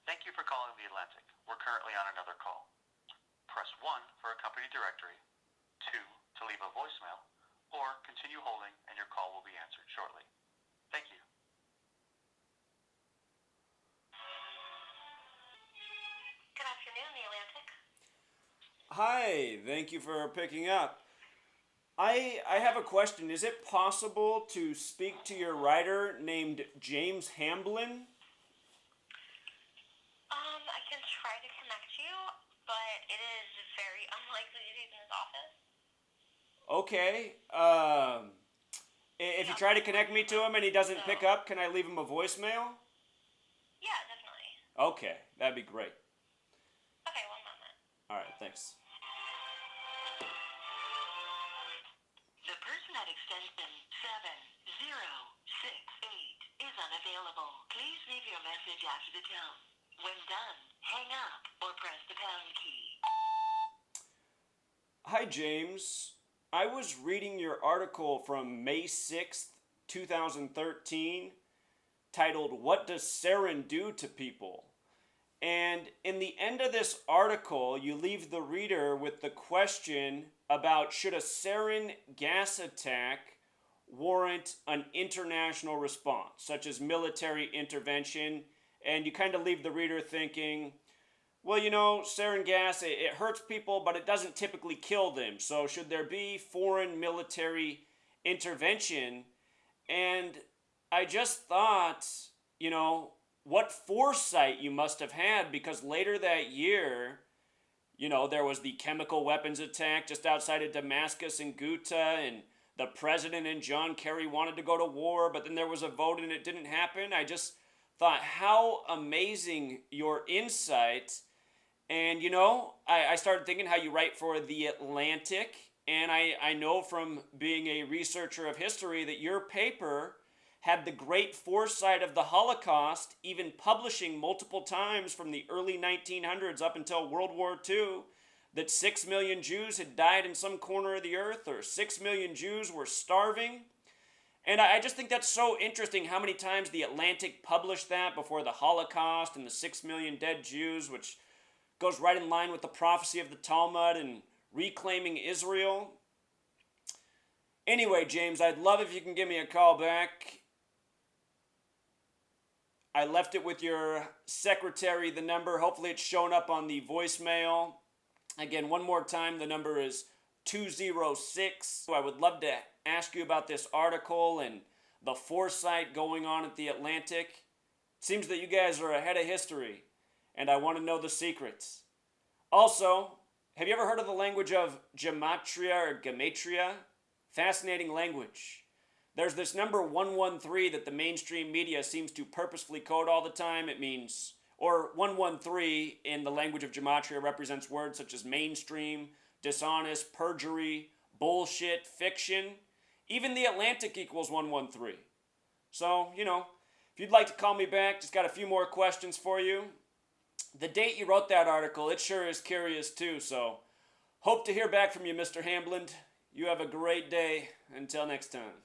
Thank you for calling the Atlantic. We're currently on another call. Press 1 for a company directory, 2 to leave a voicemail, or continue holding and your call will be answered shortly. Thank you. Good afternoon, the Atlantic. Hi, thank you for picking up. I have a question. Is it possible to speak to your writer named James Hamblin? I can try to connect you, but it is very unlikely that he's in his office. Okay. If you try to connect me to him and he doesn't pick up, can I leave him a voicemail? Yeah, definitely. Okay, that'd be great. Okay, one moment. All right, thanks. The person at extension 7068 is unavailable. Please leave your message after the tone. When done, hang up or press the pound key. Hi, James. I was reading your article from May 6th, 2013, titled, "What Does Sarin Do to People?" And in the end of this article, you leave the reader with the question about should a sarin gas attack warrant an international response, such as military intervention, and you kind of leave the reader thinking, well, sarin gas, it hurts people, but it doesn't typically kill them. So should there be foreign military intervention? And I just thought, what foresight you must have had, because later that year, there was the chemical weapons attack just outside of Damascus and Ghouta, and the president and John Kerry wanted to go to war, but then there was a vote and it didn't happen. I just thought how amazing your insight. And I started thinking how you write for The Atlantic, and I know from being a researcher of history that your paper had the great foresight of the Holocaust, even publishing multiple times from the early 1900s up until World War II, that 6 million Jews had died in some corner of the earth, or 6 million Jews were starving. And I just think that's so interesting how many times The Atlantic published that before the Holocaust and the 6 million dead Jews, which goes right in line with the prophecy of the Talmud and reclaiming Israel. Anyway, James, I'd love if you can give me a call back. I left it with your secretary, the number. Hopefully it's shown up on the voicemail. Again, one more time, the number is 206. I would love to ask you about this article and the foresight going on at The Atlantic. It seems that you guys are ahead of history, and I want to know the secrets. Also, have you ever heard of the language of gematria or gematria? Fascinating language. There's this number 113 that the mainstream media seems to purposefully code all the time. It means, or 113 in the language of gematria represents words such as mainstream, dishonest, perjury, bullshit, fiction. Even The Atlantic equals 113. So, if you'd like to call me back, just got a few more questions for you. The date you wrote that article, it sure is curious too, so hope to hear back from you, Mr. Hamblin. You have a great day. Until next time.